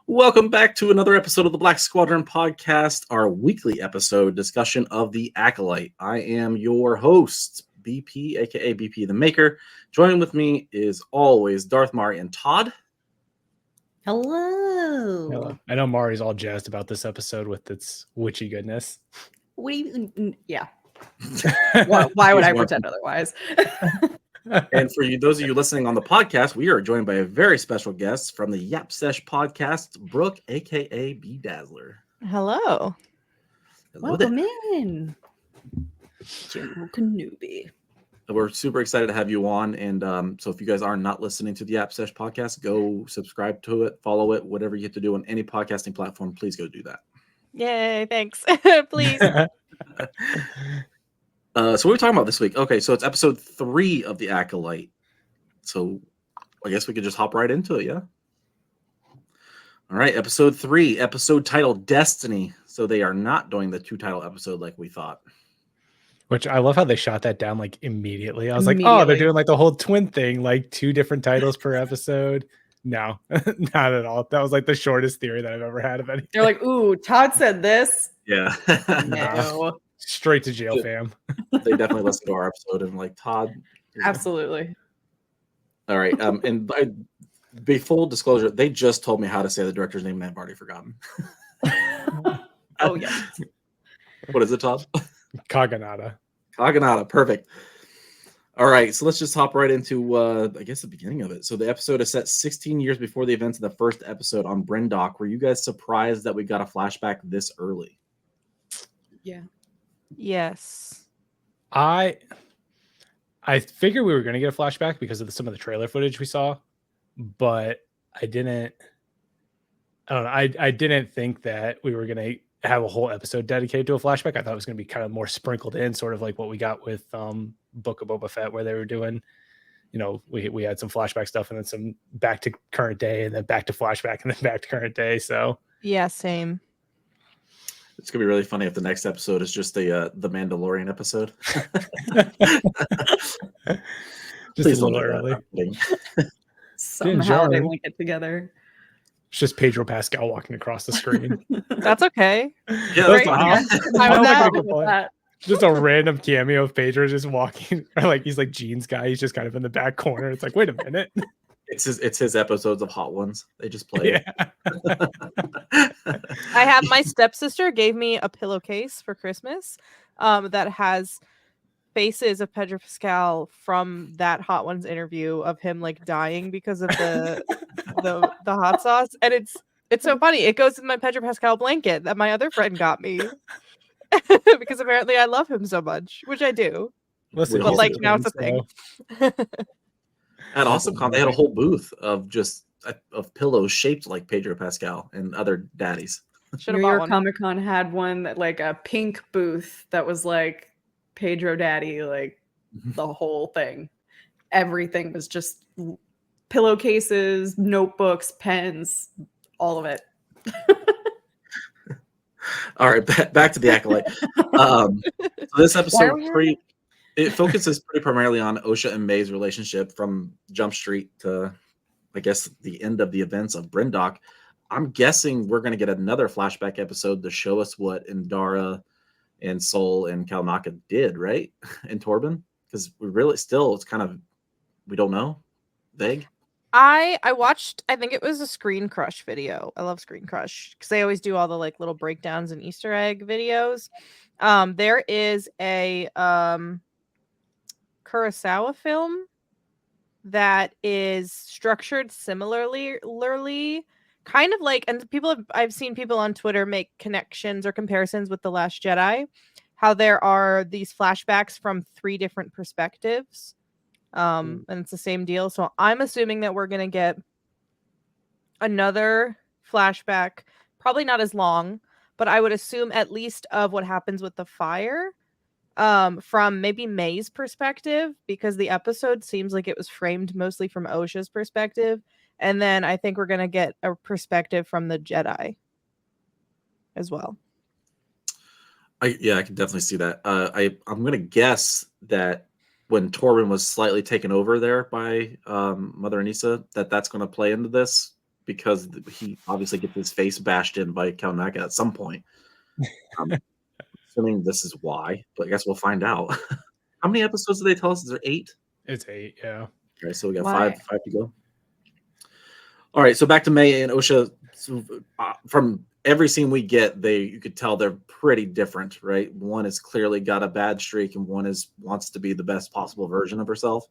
Welcome back to another episode of the Black Squadron Podcast, our weekly episode discussion of the Acolyte. I am your host, BP, aka BP the Maker. Joining with me is always Darth Mari and Todd. Hello. I know Mari's all jazzed about this episode with its witchy goodness. What do you? Yeah. Why would I pretend otherwise? And for you, those of you listening on the podcast, we are joined by a very special guest from the Yap Sesh Podcast, Brooke, aka B Dazzler. Hello. Welcome in, General Kenobi. We're super excited to have you on. And so if you guys are not listening to the Yap Sesh Podcast, go subscribe to it, follow it, whatever you have to do on any podcasting platform, please go do that. Yay, thanks. Please. So what are we talking about this week? Okay, so it's episode 3 of the Acolyte. So I guess we could just hop right into it, yeah? All right, episode 3, episode titled Destiny. So they are not doing the 2-title episode like we thought. Which I love how they shot that down like immediately. I was like, oh, they're doing like the whole twin thing, like 2 different titles per episode. No, not at all. That was like the shortest theory that I've ever had of anything. They're like, ooh, Todd said this. Yeah. No. Straight to jail, fam. They definitely listened to our episode and like, Todd. Absolutely. All right. And be full disclosure, they just told me how to say the director's name and I've already forgotten. Oh, yeah. What is it, Todd? Kaganada. Kaganada. Perfect. All right. So let's just hop right into, I guess, the beginning of it. So the episode is set 16 years before the events of the first episode on Bryndock. Were you guys surprised that we got a flashback this early? Yeah. Yes. I figured we were going to get a flashback because of some of the trailer footage we saw, but I don't know. I didn't think that we were going to have a whole episode dedicated to a flashback. I thought it was going to be kind of more sprinkled in, sort of like what we got with Book of Boba Fett, where they were doing, we had some flashback stuff and then some back to current day and then back to flashback and then back to current day. So Yeah, same. It's gonna be really funny if the next episode is just the Mandalorian episode. Just a little early. Somehow they link it together. It's just Pedro Pascal walking across the screen. That's okay. Yeah, That's that's fine. Just a random cameo of Pedro just walking, or like he's like Gene's guy. He's just kind of in the back corner. It's like, wait a minute. It's his episodes of Hot Ones. They just play. Yeah. I have my stepsister gave me a pillowcase for Christmas that has faces of Pedro Pascal from that Hot Ones interview of him like dying because of the hot sauce. And it's so funny. It goes in my Pedro Pascal blanket that my other friend got me. Because apparently I love him so much, which I do. Listen, but like now it's a thing. At AwesomeCon, they had a whole booth of pillows shaped like Pedro Pascal and other daddies. Should New have bought York one. Comic Con had one that like a pink booth that was like Pedro Daddy, like the whole thing. Everything was just pillowcases, notebooks, pens, all of it. All right, back to the Acolyte. So this episode it focuses pretty primarily on Osha and May's relationship from Jump Street to, I guess, the end of the events of Bryndock. I'm guessing we're going to get another flashback episode to show us what Indara and Sol and Kalnaka did, right? And Torben? Because we really still, it's kind of, we don't know. Vague. I watched, I think it was a Screen Crush video. I love Screen Crush because they always do all the like little breakdowns and Easter egg videos. There is a Kurosawa film that is structured similarly, kind of like, and I've seen people on Twitter make connections or comparisons with The Last Jedi, how there are these flashbacks from 3 different perspectives. And it's the same deal. So I'm assuming that we're going to get another flashback, probably not as long, but I would assume at least of what happens with the fire, from maybe May's perspective, because the episode seems like it was framed mostly from Osha's perspective. And then I think we're going to get a perspective from the Jedi as well. I can definitely see that. I'm going to guess that when Torben was slightly taken over there by Mother Anissa, that's going to play into this because he obviously gets his face bashed in by Count Naka at some point. Assuming this is why, but I guess we'll find out. How many episodes do they tell us? Is there 8? It's 8, yeah. Okay, so we got Why? five to go. All right, so back to May and Osha. So, from every scene we get, you could tell they're pretty different, right? One has clearly got a bad streak, and one wants to be the best possible version of herself.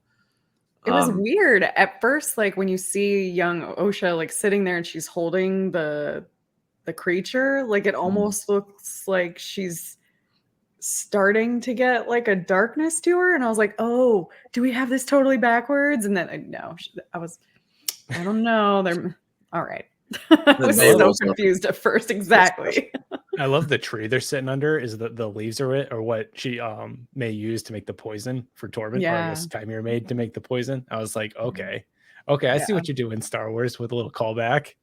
It was weird at first, like when you see young Osha like sitting there and she's holding the creature, like it almost looks like she's starting to get like a darkness to her, and I was like, oh, do we have this totally backwards? And then no, I don't know. They're all right. I was so confused at first. Exactly. I love the tree they're sitting under. Is the leaves are it, or what she may use to make the poison for Tormund? Or I guess Chimera made to make the poison. I was like, okay, I see what you do in Star Wars with a little callback.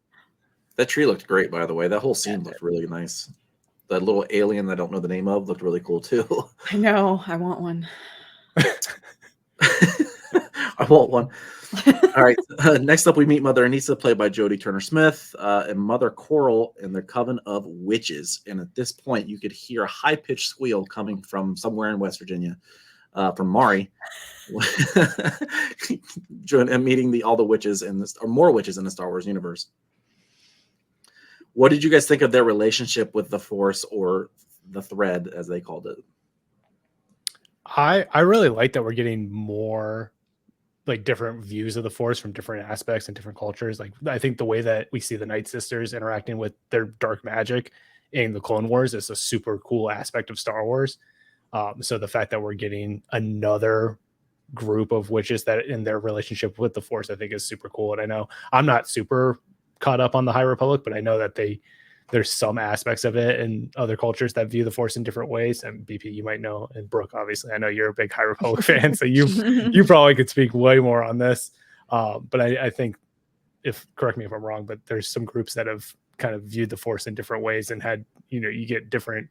That tree looked great, by the way. That whole scene looked really nice. That little alien that I don't know the name of looked really cool too. I know. I want one. I want one. All right. Next up, we meet Mother Anissa, played by Jodie Turner-Smith, and Mother Coral in their coven of witches. And at this point, you could hear a high-pitched squeal coming from somewhere in West Virginia, from Mari, and meeting all the witches or more witches in the Star Wars universe. What did you guys think of their relationship with the Force, or the thread, as they called it? I really like that we're getting more like different views of the Force from different aspects and different cultures. Like I think the way that we see the Night Sisters interacting with their dark magic in the Clone Wars is a super cool aspect of Star Wars. So the fact that we're getting another group of witches that in their relationship with the Force, I think is super cool. And I know I'm not super caught up on the High Republic, but I know that there's some aspects of it in other cultures that view the Force in different ways. And BP, you might know, and Brooke, obviously, I know you're a big High Republic fan, so you probably could speak way more on this. But I think, correct me if I'm wrong, but there's some groups that have kind of viewed the Force in different ways and had, you get different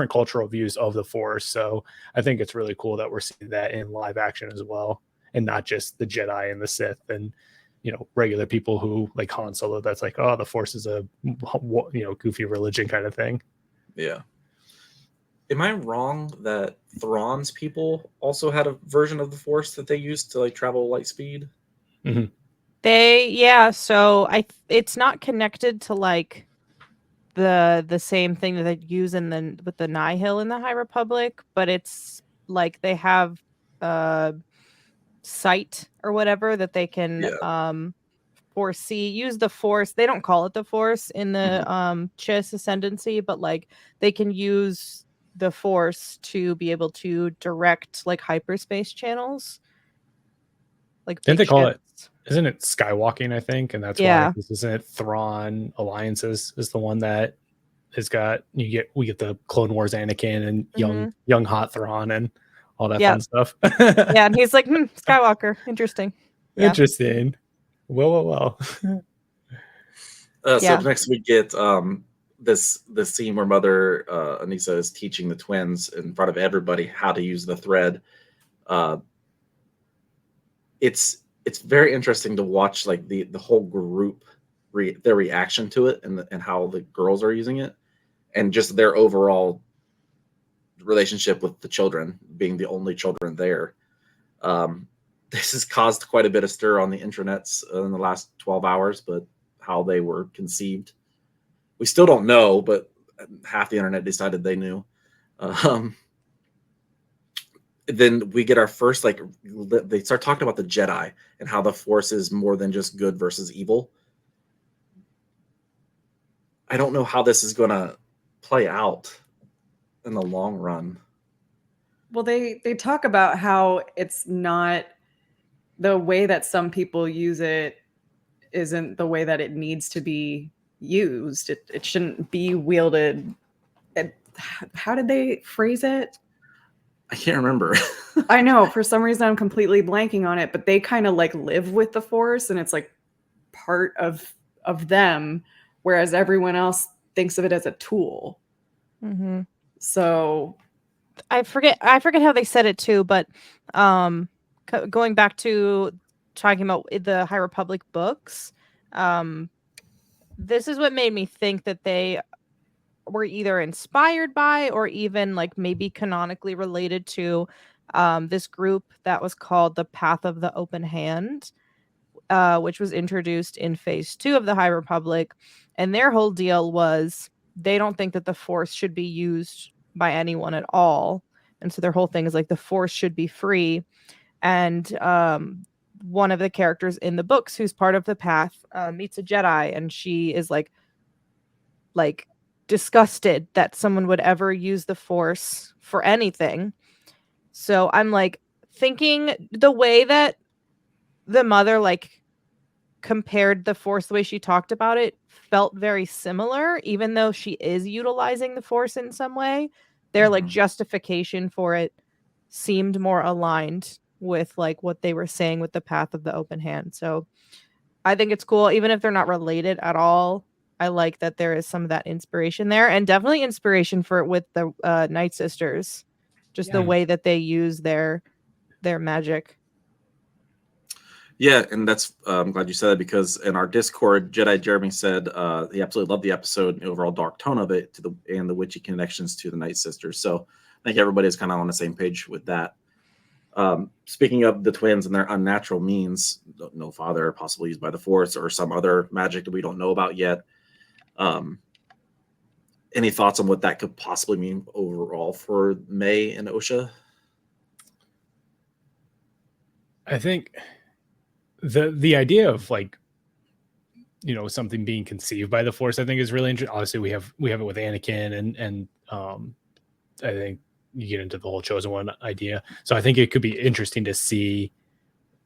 cultural views of the Force. So I think it's really cool that we're seeing that in live action as well, and not just the Jedi and the Sith and regular people who like Han Solo. That's like, oh, the Force is a goofy religion kind of thing. Yeah. Am I wrong that Thrawn's people also had a version of the Force that they used to like travel light speed? Mm-hmm. So it's not connected to like the same thing that they use with the Nihil in the High Republic, but it's like they have sight or whatever that they can use the Force. They don't call it the Force in the Chiss Ascendancy, but like they can use the Force to be able to direct like hyperspace channels. Like didn't they call it? Isn't it skywalking? I think, and that's why this isn't it. Thrawn Alliances is the one that has got we get the Clone Wars Anakin and young hot Thrawn and all that fun stuff. Yeah, and he's like, Skywalker. Interesting. Yeah. Interesting. Well. So next we get this scene where Mother Anissa is teaching the twins in front of everybody how to use the thread. It's very interesting to watch like the whole group their reaction to it and how the girls are using it, and just their overall relationship with the children, being the only children there. This has caused quite a bit of stir on the intranets in the last 12 hours, but how they were conceived, we still don't know, but half the internet decided they knew. Then we get our first, like, they start talking about the Jedi and how the Force is more than just good versus evil. I don't know how this is going to play out in the long run. Well, they talk about how it's not the way that some people use it isn't the way that it needs to be used. It shouldn't be wielded. How did they phrase it? I can't remember. I know, for some reason I'm completely blanking on it, but they kind of like live with the Force and it's like part of them, whereas everyone else thinks of it as a tool. Mm-hmm. So I forget how they said it too, but going back to talking about the High Republic books, this is what made me think that they were either inspired by or even like maybe canonically related to this group that was called the Path of the Open Hand, which was introduced in Phase 2 of the High Republic. And their whole deal was they don't think that the Force should be used by anyone at all. And so their whole thing is like the Force should be free. And one of the characters in the books who's part of the Path meets a Jedi, and she is like disgusted that someone would ever use the Force for anything. So I'm like thinking the way that the mother like compared the Force, the way she talked about it felt very similar, even though she is utilizing the Force in some way. Their like justification for it seemed more aligned with like what they were saying with the Path of the Open Hand. So I think it's cool, even if they're not related at all. I like that there is some of that inspiration there, and definitely inspiration for it with the Night Sisters, just the way that they use their magic. Yeah, and that's I'm glad you said that, because in our Discord, Jedi Jeremy said he absolutely loved the episode and the overall dark tone of it and the witchy connections to the Night Sisters. So I think everybody is kind of on the same page with that. Speaking of the twins and their unnatural means, no father, possibly used by the Force or some other magic that we don't know about yet. Any thoughts on what that could possibly mean overall for May and Osha? I think the idea of like, you know, something being conceived by the Force, I think is really interesting. Obviously we have it with Anakin and I think you get into the whole Chosen One idea. So I think it could be interesting to see,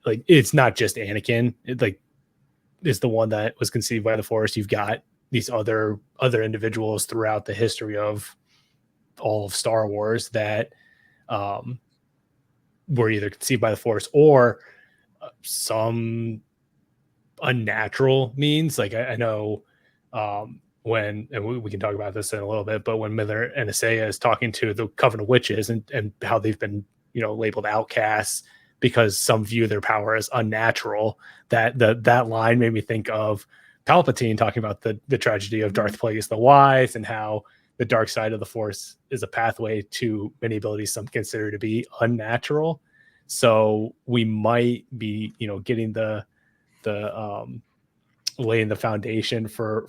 like, it's not just Anakin. It like is the one that was conceived by the Force. You've got these other individuals throughout the history of all of Star Wars that were either conceived by the Force or some unnatural means. Like I know when, and we can talk about this in a little bit, but when Miller and Asaya is talking to the Covenant Witches and how they've been, you know, labeled outcasts because some view their power as unnatural, that line made me think of Palpatine talking about the tragedy of Darth Plagueis the Wise and how the dark side of the Force is a pathway to many abilities some consider to be unnatural. So we might be, you know, getting the laying the foundation for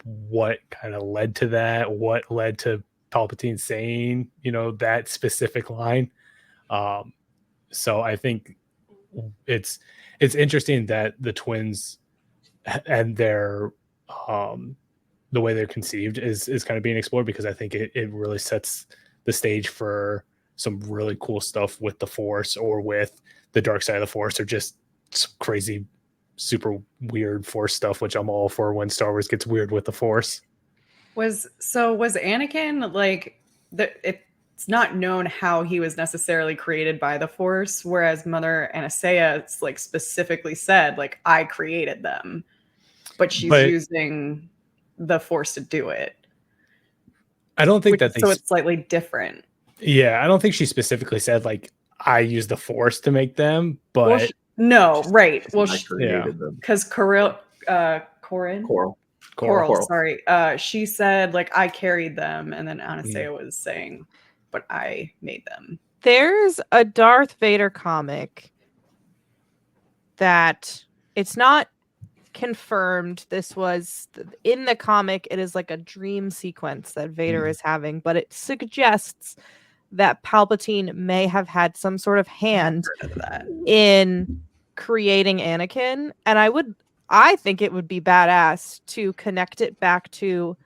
what kind of led to that, what led to Palpatine saying, you know, that specific line. So I think it's interesting that the twins and their the way they're conceived is kind of being explored, because I think it really sets the stage for some really cool stuff with the Force or with the dark side of the Force, or just some crazy, super weird Force stuff, which I'm all for when Star Wars gets weird with the Force. Was Anakin like it's not known how he was necessarily created by the Force, whereas Mother Anastasia, it's like specifically said, like, I created them, but she's using the Force to do it. I don't think that so it's slightly different. Yeah, I don't think she specifically said like I use the Force to make them, but no, right. Well, I created them because Coral, sorry. She said like I carried them, and then Anastasia was saying, but I made them. There's a Darth Vader comic that it's not confirmed. This was in the comic. It is like a dream sequence that Vader is having, but it suggests that Palpatine may have had some sort of hand in creating Anakin. And I think it would be badass to connect it back to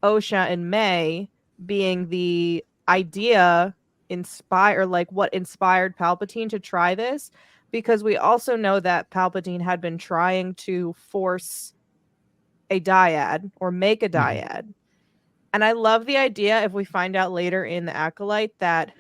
Osha and May being the idea what inspired Palpatine to try this, because we also know that Palpatine had been trying to force a dyad or make a dyad. And I love the idea, if we find out later in the Acolyte that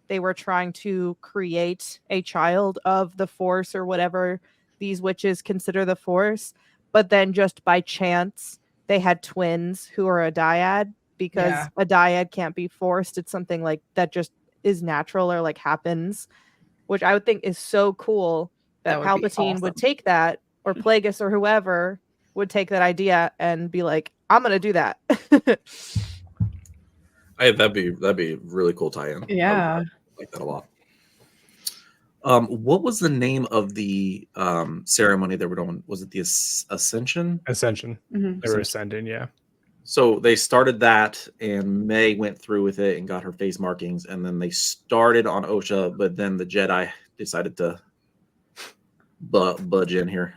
they were trying to create a child of the Force or whatever these witches consider the Force, but then just by chance they had twins who are a dyad, because a dyad can't be forced. It's something like that just is natural or like happens, which I would think is so cool that Palpatine would take that, or Plagueis or whoever would take that idea and be like, I'm gonna do that. That'd be a really cool tie-in. Yeah. I like that a lot. What was the name of the ceremony they were doing? Was it the Ascension? Ascension. Mhm. They were ascending, yeah. So they started that, and May went through with it and got her face markings, and then they started on Osha, but then the Jedi decided to budge in here.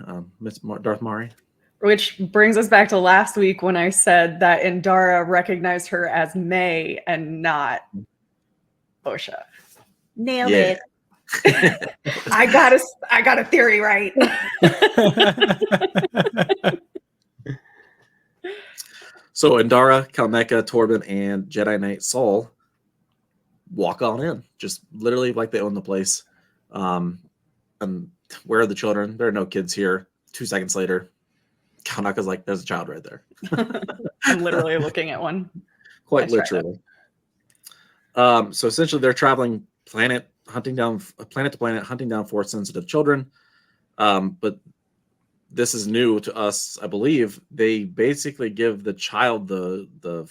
Darth Mari. Which brings us back to last week when I said that Indara recognized her as May and not Osha. Nailed it. I got a theory right. So Indara, Kalmeka, Torben, and Jedi Knight Saul walk on in, just literally like they own the place. And where are the children? There are no kids here. 2 seconds later, Kalmeka's like, there's a child right there. I'm literally looking at one. Quite literally. So essentially they're traveling planet to planet, hunting down Force-sensitive children. But this is new to us, I believe. They basically give the child the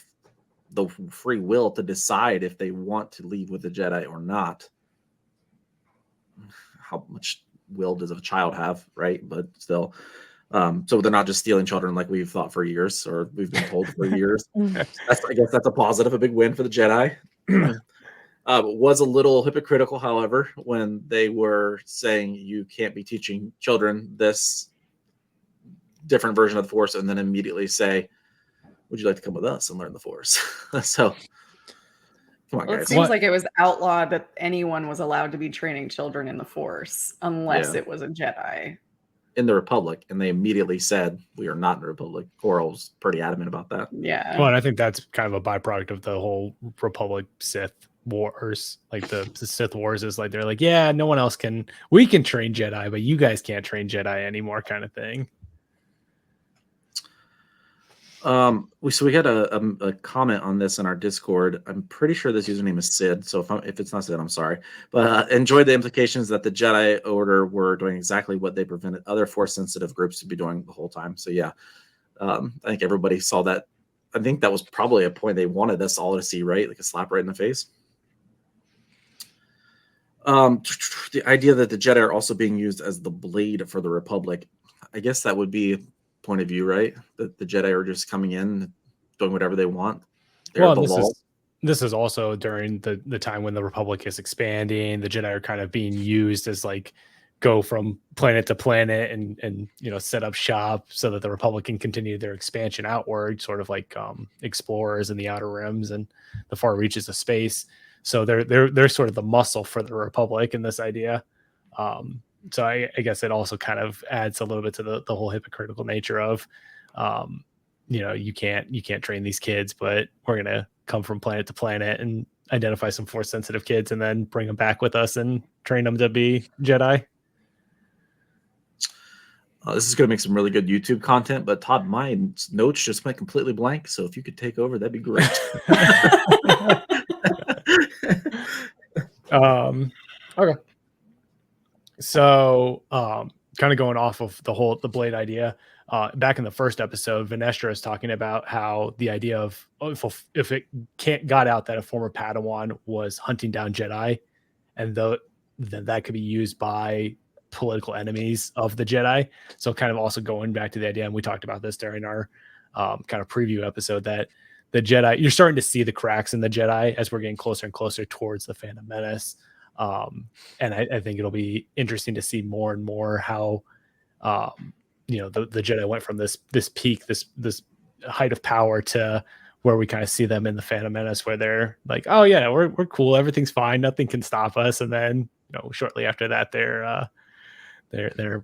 free will to decide if they want to leave with the Jedi or not. How much will does a child have, right? But still, so they're not just stealing children like we've thought for years, or we've been told for years. I guess that's a positive, a big win for the Jedi. Was a little hypocritical, however, when they were saying you can't be teaching children this different version of the Force and then immediately say, would you like to come with us and learn the Force? So come on, guys. It seems like it was outlawed that anyone was allowed to be training children in the Force unless it was a Jedi. In the Republic, and they immediately said we are not in the Republic. Coral was pretty adamant about that. Yeah. Well, and I think that's kind of a byproduct of the whole Republic Sith wars. Like the Sith wars is like they're like, yeah, no one else can. We can train Jedi, but you guys can't train Jedi anymore, kind of thing. We had a comment on this in our Discord. I'm pretty sure this username is Sid. So if it's not Sid, I'm sorry. But enjoyed the implications that the Jedi Order were doing exactly what they prevented other Force-sensitive groups to be doing the whole time. So yeah, I think everybody saw that. I think that was probably a point they wanted us all to see, right? Like a slap right in the face. The idea that the Jedi are also being used as the blade for the Republic. I guess that would be point of view, right? That the Jedi are just coming in, doing whatever they want. This is also during the time when the Republic is expanding. The Jedi are kind of being used as like go from planet to planet and set up shop so that the Republic can continue their expansion outward, sort of like explorers in the outer rims and the far reaches of space. So they're sort of the muscle for the Republic in this idea. So I guess it also kind of adds a little bit to the whole hypocritical nature of, you can't train these kids, but we're going to come from planet to planet and identify some Force sensitive kids and then bring them back with us and train them to be Jedi. This is going to make some really good YouTube content, but Todd, my notes just went completely blank. So if you could take over, that'd be great. Okay. So, kind of going off of the blade idea, back in the first episode, Vanestra is talking about how the idea of if it got out that a former Padawan was hunting down Jedi, and then that could be used by political enemies of the Jedi. So, kind of also going back to the idea, and we talked about this during our kind of preview episode, that the Jedi, you're starting to see the cracks in the Jedi as we're getting closer and closer towards the Phantom Menace. And I think it'll be interesting to see more and more how, the Jedi went from this peak, this height of power to where we kind of see them in the Phantom Menace, where they're like, oh yeah, we're cool. Everything's fine. Nothing can stop us. And then, shortly after that, they're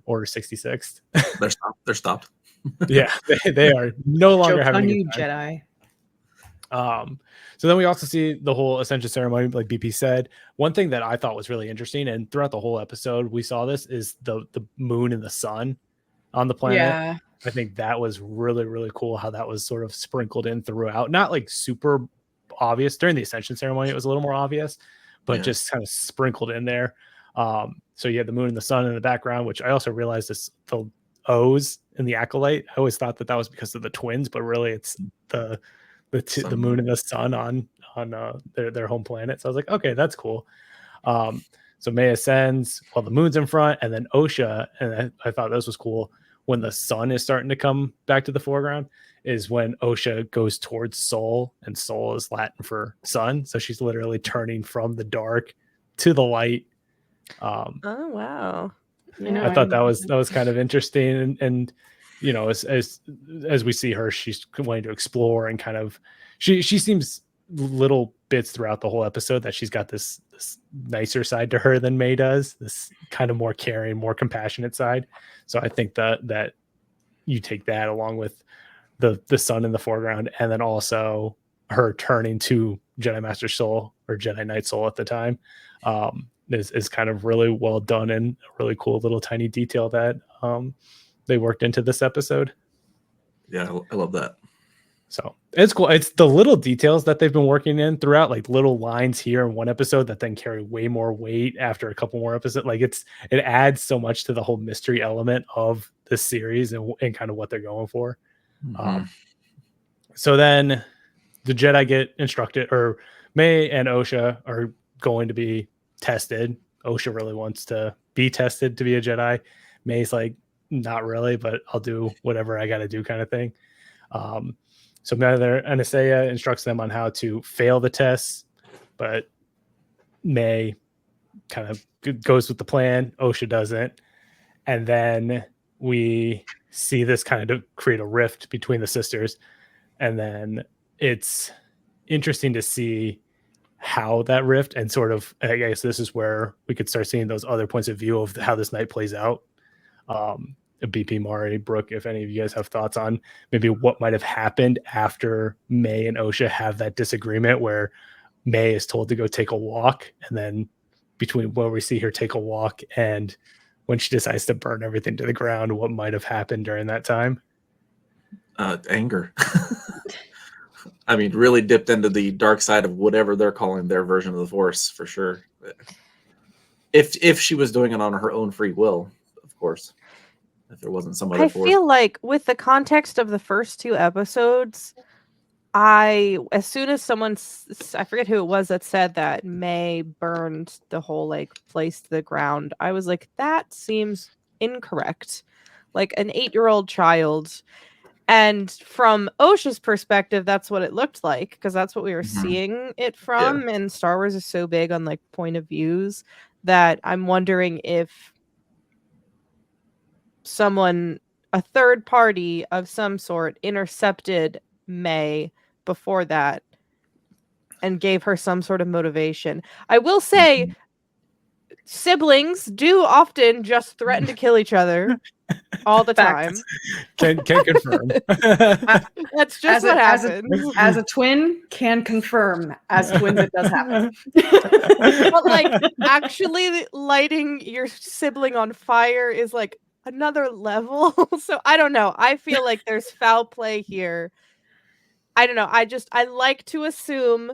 Order 66. They're stopped. Yeah. They are no longer Joke having on a you, good time. Jedi. So then we also see the whole Ascension ceremony, like BP said. One thing that I thought was really interesting, and throughout the whole episode we saw this, is the moon and the sun on the planet. Yeah. I think that was really, really cool how that was sort of sprinkled in throughout. Not like super obvious during the Ascension ceremony, it was a little more obvious, but just kind of sprinkled in there. So you had the moon and the sun in the background, which I also realized is the O's in the Acolyte. I always thought that was because of the twins, but really it's the moon and the sun on their home planet. So I was like, okay, that's cool. So May ascends while the moon's in front, and then Osha, and I thought this was cool. When the sun is starting to come back to the foreground is when Osha goes towards Sol, and Sol is Latin for sun. So she's literally turning from the dark to the light. Oh, wow. Yeah. I thought that was kind of interesting. And you know, as we see her, she's wanting to explore and kind of, she seems little bits throughout the whole episode that she's got this nicer side to her than May does, this kind of more caring, more compassionate side. So I think that you take that along with the sun in the foreground, and then also her turning to Jedi Master Soul or Jedi Knight Soul at the time, is kind of really well done and a really cool little tiny detail that they worked into this episode. Yeah, I love that. So it's cool. It's the little details that they've been working in throughout, like little lines here in one episode that then carry way more weight after a couple more episodes. Like it adds so much to the whole mystery element of this series and kind of what they're going for. Mm-hmm. So then the Jedi get instructed, or May and Osha are going to be tested. Osha really wants to be tested to be a Jedi. May's like, not really, but I'll do whatever I got to do kind of thing. So Anastasia instructs them on how to fail the tests, but May kind of goes with the plan. Osha doesn't. And then we see this kind of create a rift between the sisters. And then it's interesting to see how that rift, and sort of, I guess this is where we could start seeing those other points of view of how this night plays out. BP, Mari, Brooke, if any of you guys have thoughts on maybe what might have happened after May and Osha have that disagreement where May is told to go take a walk, and then between where we see her take a walk and when she decides to burn everything to the ground, what might have happened during that time? Anger. I mean, really dipped into the dark side of whatever they're calling their version of the Force, for sure. If she was doing it on her own free will, of course. If there wasn't some other I feel like with the context of the first two episodes, as soon as I forget who it was that said that May burned the whole like place to the ground, I was like, that seems incorrect. Like an 8-year-old child. And from Osha's perspective, that's what it looked like, because that's what we were seeing it from. Yeah. And Star Wars is so big on like point of views that I'm wondering if a third party of some sort, intercepted May before that and gave her some sort of motivation. I will say siblings do often just threaten to kill each other all the time. Can confirm. That's just what happens. As a twin, can confirm. As twins, it does happen. But like actually lighting your sibling on fire is like another level. So I don't know. I feel like there's foul play here. I don't know. I like to assume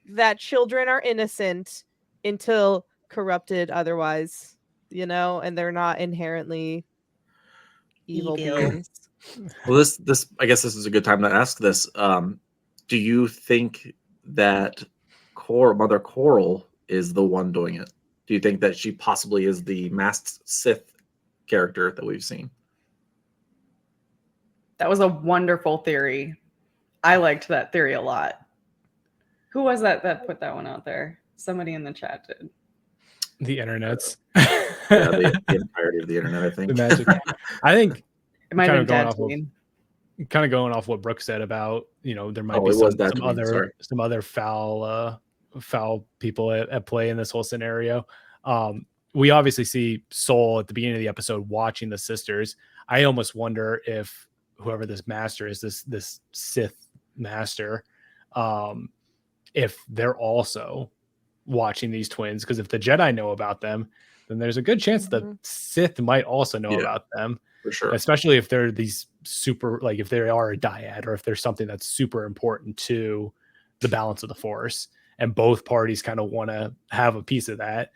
that children are innocent until corrupted otherwise, and they're not inherently evil beings. Well, this I guess this is a good time to ask this. Do you think that Mother Coral is the one doing it? Do you think that she possibly is the masked Sith character that we've seen? That was a wonderful theory. I liked that theory a lot. Who was that put that one out there? Somebody in the chat did. The internets. Yeah, the entirety of the internet, I think. The magic. I think it might have been kind of going off what Brooke said about, there might be some other foul people at play in this whole scenario. We obviously see Sol at the beginning of the episode watching the sisters. I almost wonder if whoever this master is, this Sith master, if they're also watching these twins, because if the Jedi know about them, then there's a good chance the Sith might also know about them. For sure. Especially if they're these super, like if they are a dyad, or if there's something that's super important to the balance of the Force, and both parties kind of want to have a piece of that.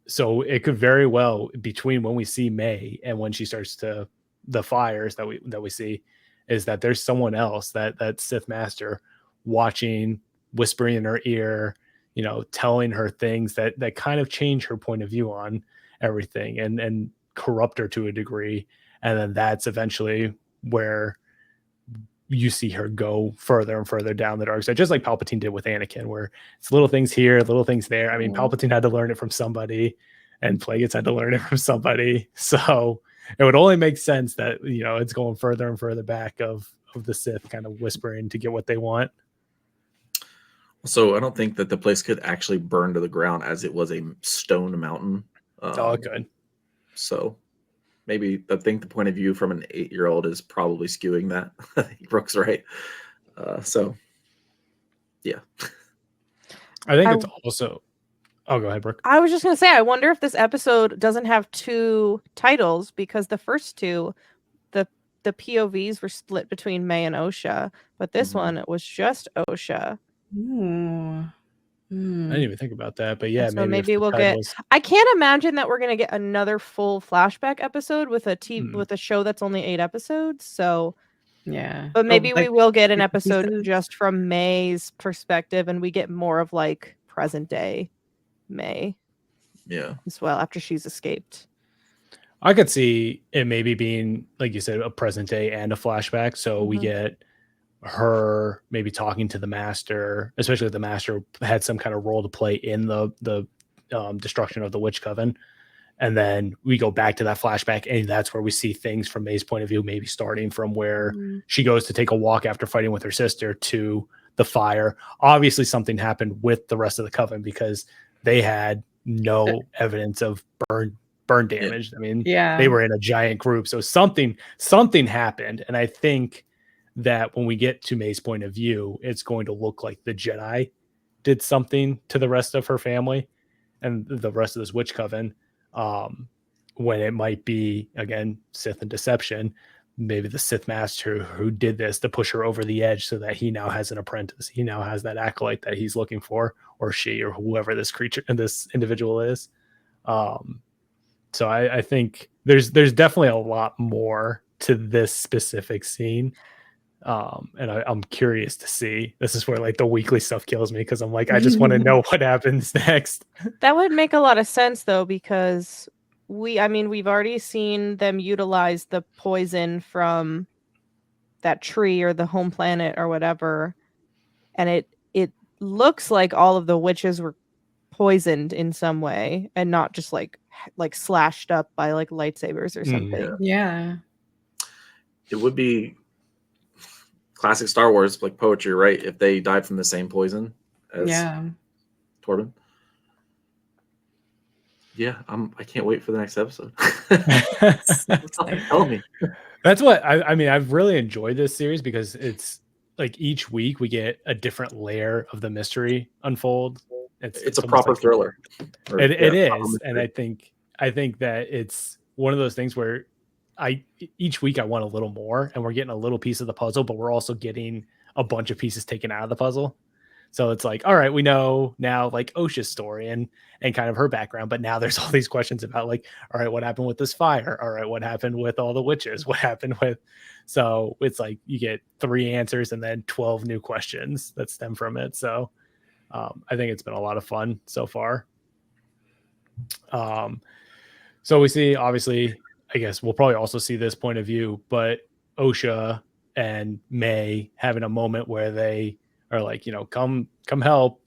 So it could very well, between when we see May and when she starts to the fires that we see, is that there's someone else, that Sith master, watching, whispering in her ear, telling her things that kind of change her point of view on everything and corrupt her to a degree. And then that's eventually where you see her go further and further down the dark side, just like Palpatine did with Anakin, where it's little things here, little things there. I mean, Palpatine had to learn it from somebody, and Plagueis had to learn it from somebody. So it would only make sense that, it's going further and further back of the Sith kind of whispering to get what they want. So I don't think that the place could actually burn to the ground, as it was a stone mountain. Good. So maybe I think the point of view from an 8-year-old is probably skewing that. I think Brooke's right. So yeah. I think it's also... Oh, go ahead, Brooke. I was just going to say, I wonder if this episode doesn't have 2 titles, because the first 2, the POVs were split between May and Osha, but this one was just Osha. Ooh. I didn't even think about that, but yeah, so maybe we'll get... I can't imagine that we're going to get another full flashback episode with with a show that's only 8 episodes. So yeah, but maybe we will get an episode just from May's perspective, and we get more of like present day May. Yeah, as well, after she's escaped. I could see it maybe being, like you said, a present day and a flashback. So we get her maybe talking to the master, especially if the master had some kind of role to play in the destruction of the Witch Coven. And then we go back to that flashback, and that's where we see things from May's point of view, maybe starting from where she goes to take a walk after fighting with her sister to the fire. Obviously something happened with the rest of the Coven, because they had no evidence of burn damage. I mean, they were in a giant group. So something happened. And I think that when we get to May's point of view, it's going to look like the Jedi did something to the rest of her family and the rest of this Witch Coven, when it might be, again, Sith and deception. Maybe the Sith master who did this to push her over the edge so that he now has an apprentice. He now has that acolyte that he's looking for, or she, or whoever this creature and this individual is. So I think there's definitely a lot more to this specific scene. And I'm curious to see. This is where like the weekly stuff kills me, because I'm like, I just want to know what happens next. That would make a lot of sense though, because we've already seen them utilize the poison from that tree or the home planet or whatever, and it looks like all of the witches were poisoned in some way, and not just like slashed up by like lightsabers or something. Yeah. It would be classic Star Wars, like poetry, right? If they died from the same poison as Torben. Yeah, I can't wait for the next episode. Tell me. That's what I mean. I've really enjoyed this series, because it's like each week we get a different layer of the mystery unfold. It's a proper thriller. It is, and I think that it's one of those things where each week I want a little more, and we're getting a little piece of the puzzle, but we're also getting a bunch of pieces taken out of the puzzle. So it's like, all right, we know now like Osha's story and kind of her background, but now there's all these questions about like, all right, what happened with this fire? All right, what happened with all the witches? What happened with... So it's like you get 3 answers and then 12 new questions that stem from it. So I think it's been a lot of fun so far. So we see, obviously, I guess we'll probably also see this point of view, but Osha and May having a moment where they are like, come help,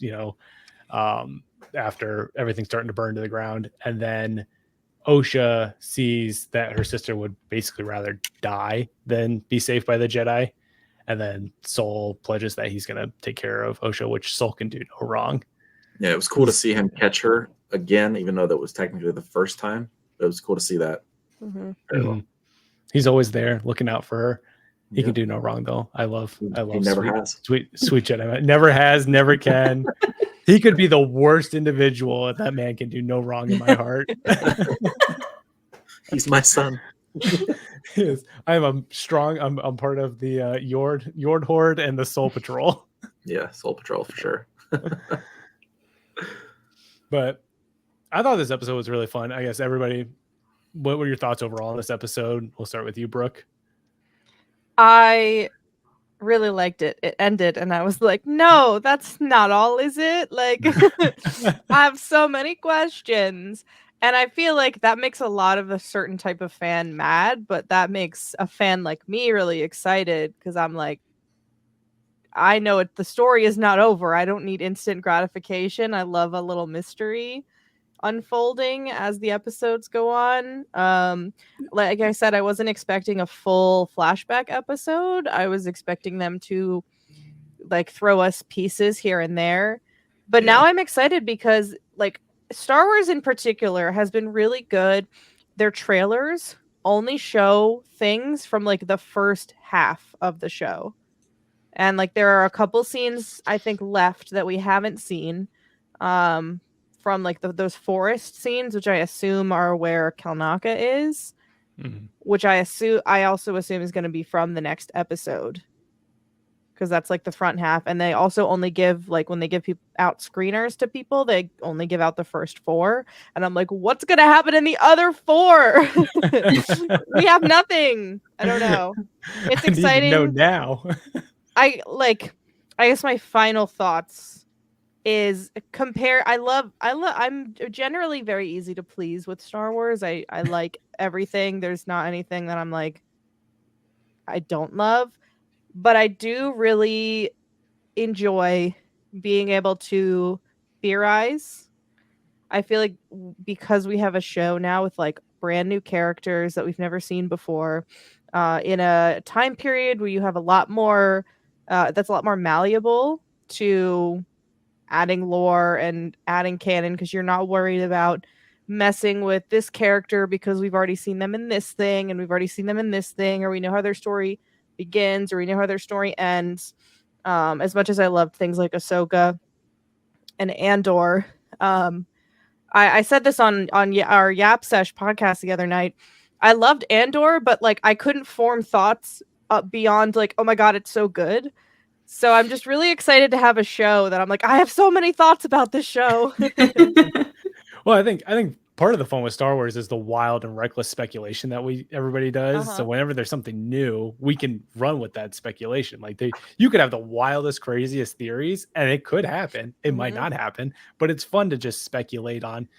after everything's starting to burn to the ground. And then Osha sees that her sister would basically rather die than be saved by the Jedi. And then Sol pledges that he's going to take care of Osha, which Sol can do no wrong. Yeah, it was cool to see him catch her again, even though that was technically the first time. It was cool to see that. Well. He's always there looking out for her. He can do no wrong, though. I love he never has. Sweet Jedi. Never has, never can. He could be the worst individual, and that man can do no wrong in my heart. He's my son. Yes. I'm part of the Yord Horde and the Soul Patrol. Yeah, Soul Patrol for sure. But I thought this episode was really fun. I guess everybody, what were your thoughts overall on this episode? We'll start with you, Brooke. I really liked it. It ended and I was like, no, that's not all, is it? Like, I have so many questions. And I feel like that makes a lot of a certain type of fan mad, but that makes a fan like me really excited because I'm like, I know the story is not over. I don't need instant gratification. I love a little mystery unfolding as the episodes go on. Like I said, I wasn't expecting a full flashback episode. I was expecting them to like throw us pieces here and there. But now I'm excited because like Star Wars in particular has been really good. Their trailers only show things from like the first half of the show. And like there are a couple scenes I think left that we haven't seen. From like those forest scenes, which I assume are where Kalnaka is, which I also assume is going to be from the next episode, because that's like the front half. And they also only give like when they give out screeners to people, they only give out the first 4. And I'm like, what's going to happen in the other 4? We have nothing. I don't know. It's exciting. I need to know now. I guess my final thoughts is I'm generally very easy to please with Star Wars. I like everything. There's not anything that I'm like I don't love, but I do really enjoy being able to theorize. I feel like because we have a show now with like brand new characters that we've never seen before, in a time period where you have a lot more that's a lot more malleable to adding lore and adding canon, because you're not worried about messing with this character because we've already seen them in this thing and we've already seen them in this thing, or we know how their story begins or we know how their story ends. As much as I loved things like Ahsoka and Andor, I said this on our Yap Sesh podcast the other night. I loved Andor, but like I couldn't form thoughts beyond like, oh my god, it's so good. So I'm just really excited to have a show that I'm like, I have so many thoughts about this show. Well, I think part of the fun with Star Wars is the wild and reckless speculation that everybody does. So whenever there's something new, we can run with that speculation. Like you could have the wildest, craziest theories, and it could happen. It might not happen, but it's fun to just speculate on.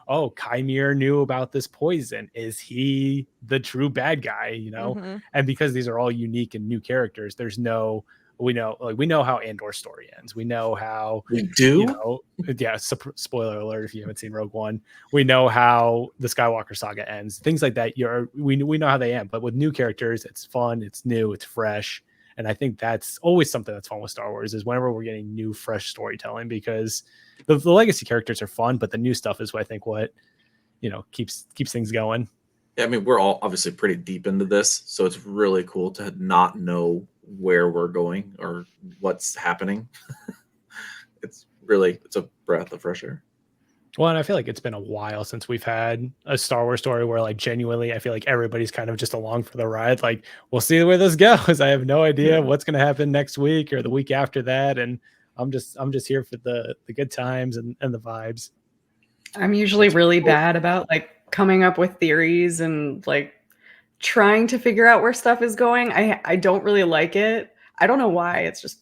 Oh, Kymir knew about this poison. Is he the true bad guy? And because these are all unique and new characters, we know how Andor's story ends. We know how we do. Spoiler alert if you haven't seen Rogue One. We know how the Skywalker saga ends. Things like that. We know how they end. But with new characters, it's fun. It's new. It's fresh. And I think that's always something that's fun with Star Wars is whenever we're getting new, fresh storytelling, because the legacy characters are fun, but the new stuff is what keeps things going. Yeah, I mean, we're all obviously pretty deep into this, so it's really cool to not know where we're going or what's happening. It's a breath of fresh air. Well, and I feel like it's been a while since we've had a Star Wars story where like genuinely I feel like everybody's kind of just along for the ride. Like, we'll see where this goes. I have no idea what's going to happen next week or the week after that, and I'm just here for the good times and the vibes. I'm usually really bad about like coming up with theories and like trying to figure out where stuff is going. I don't really like it. I don't know why. It's just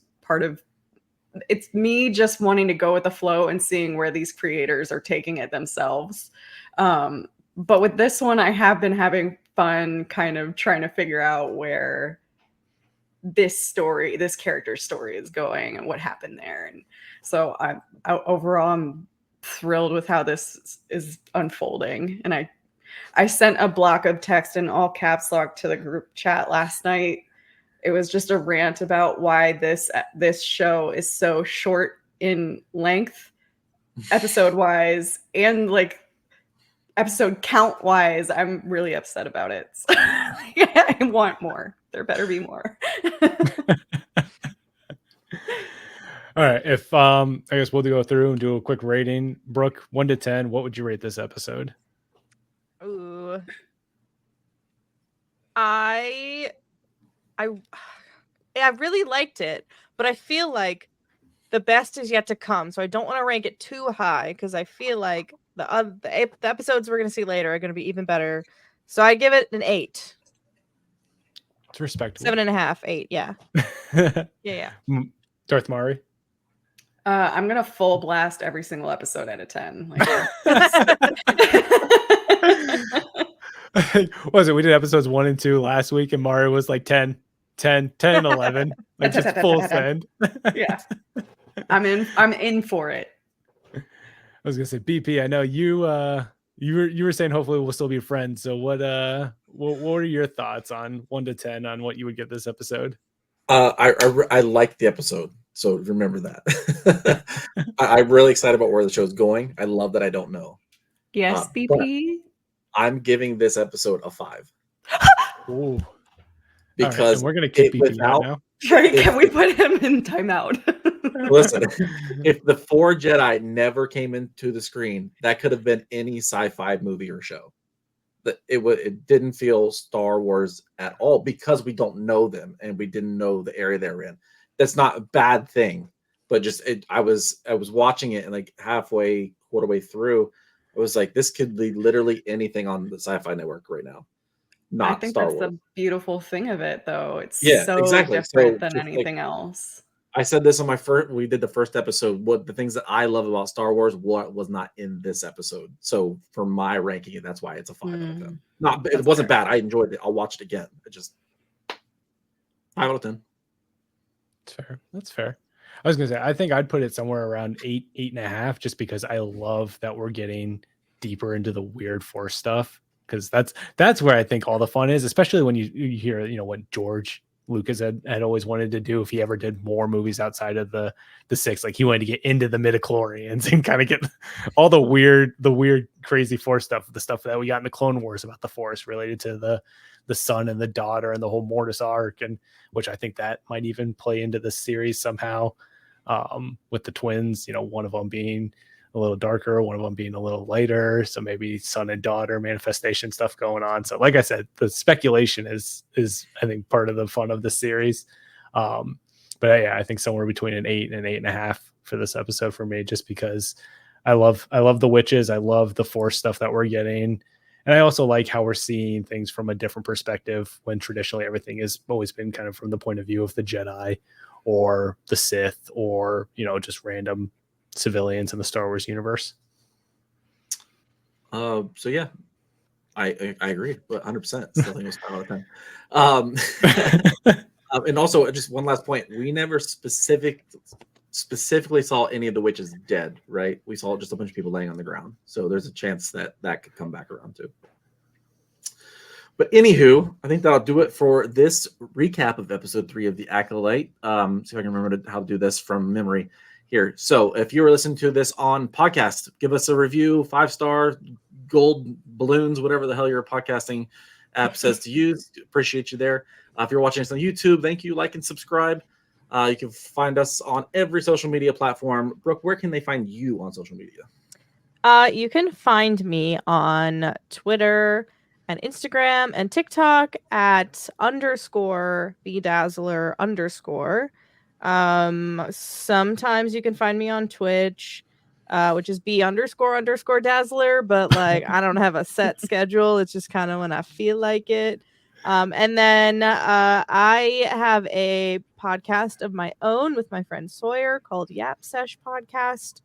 it's me just wanting to go with the flow and seeing where these creators are taking it themselves. But with this one, I have been having fun kind of trying to figure out where this character's story is going and what happened there. And so overall, I'm thrilled with how this is unfolding. And I sent a block of text in all caps lock to the group chat last night. It was just a rant about why this show is so short in length, episode wise, and like episode count wise. I'm really upset about it. I want more. There better be more. All right. If I guess we'll go through and do a quick rating. Brooke, 1 to 10, what would you rate this episode? Ooh. I really liked it, but I feel like the best is yet to come. So I don't want to rank it too high because I feel like the episodes we're going to see later are going to be even better. So I give it an 8. It's respectable. 7.5, 8. Yeah. Yeah. Darth Mari. I'm gonna full blast every single episode at a 10. Like, was it? We did episodes 1 and 2 last week, and Mario was like 10, 10, 10, 11. Like just full send. Yeah. I'm in for it. I was gonna say, BP, I know you were saying hopefully we'll still be friends. So what are your thoughts on 1 to 10 on what you would give this episode? I like the episode, so remember that. I'm really excited about where the show's going. I love that I don't know. Yes, BP. I'm giving this episode a 5. Ooh. Because right, we're gonna keep BP out now. Right? Can we put him in timeout? Listen, if the 4 Jedi never came into the screen, that could have been any sci-fi movie or show. That it didn't feel Star Wars at all because we don't know them and we didn't know the area they're in. That's not a bad thing, but just I was watching it and like quarter way through, I was like, this could be literally anything on the Sci-Fi Network right now. Not I think Star that's Wars. the beautiful thing of it, though. It's exactly. different than anything else. I said this on we did the first episode. What the things that I love about Star Wars, what was not in this episode. So for my ranking, that's why it's a 5 out of 10. It wasn't bad. I enjoyed it. I'll watch it again. It just 5 out of 10. That's fair. I was gonna say I think I'd put it somewhere around 8, 8.5, just because I love that we're getting deeper into the weird Force stuff. Because that's where I think all the fun is, especially when you hear what George Lucas had always wanted to do if he ever did more movies outside of the 6. Like he wanted to get into the midichlorians and kind of get all the weird crazy Force stuff, the stuff that we got in the Clone Wars about the Force related to the son and the daughter and the whole Mortis arc, and which I think that might even play into the series somehow, with the twins, one of them being a little darker, one of them being a little lighter. So maybe son and daughter manifestation stuff going on. So like I said, the speculation is I think part of the fun of the series. But yeah, I think somewhere between an 8 and an 8.5 for this episode for me, just because I love the witches. I love the Force stuff that we're getting. And I also like how we're seeing things from a different perspective when traditionally everything has always been kind of from the point of view of the Jedi or the Sith or, just random civilians in the Star Wars universe. So yeah, I agree, but 100%. Still think it was 5 out of 10. And also, just one last point: we never specifically saw any of the witches dead, right? We saw just a bunch of people laying on the ground. So there's a chance that could come back around too. But anywho, I think that'll do it for this recap of episode 3 of The Acolyte. See if I can remember how to do this from memory here. So if you were listening to this on podcast, give us a review, 5-star, gold balloons, whatever the hell your podcasting app says to use. Appreciate you there. If you're watching us on YouTube, thank you. Like and subscribe. You can find us on every social media platform. Brooke, where can they find you on social media? You can find me on Twitter and Instagram and TikTok at _bedazzler_. Sometimes you can find me on Twitch, which is B__dazzler, but like I don't have a set schedule. It's just kind of when I feel like it. And then I have a podcast of my own with my friend Sawyer called Yap Sesh Podcast.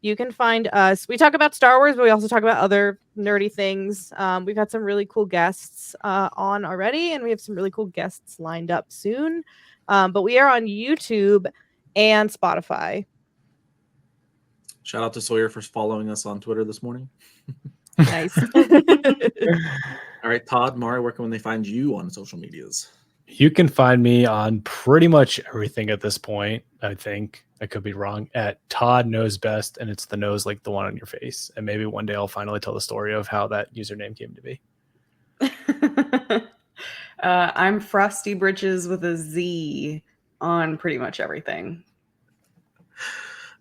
You can find us. We talk about Star Wars, but we also talk about other nerdy things. We've had some really cool guests on already, and we have some really cool guests lined up soon. But we are on YouTube and Spotify. Shout out to Sawyer for following us on Twitter this morning. Nice. All right, Todd, Mari, where can they find you on social medias? You can find me on pretty much everything at this point. I think I could be wrong at Todd Knows Best, and it's the nose like the one on your face. And maybe one day I'll finally tell the story of how that username came to be. I'm Frosty Britches with a Z on pretty much everything.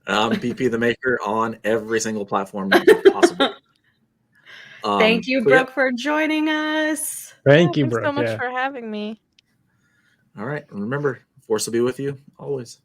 BP the Maker on every single platform possible. Thank you, Brooke, for joining us. Thank you, Thanks Brooke. so much for having me. All right. Remember, Force will be with you always.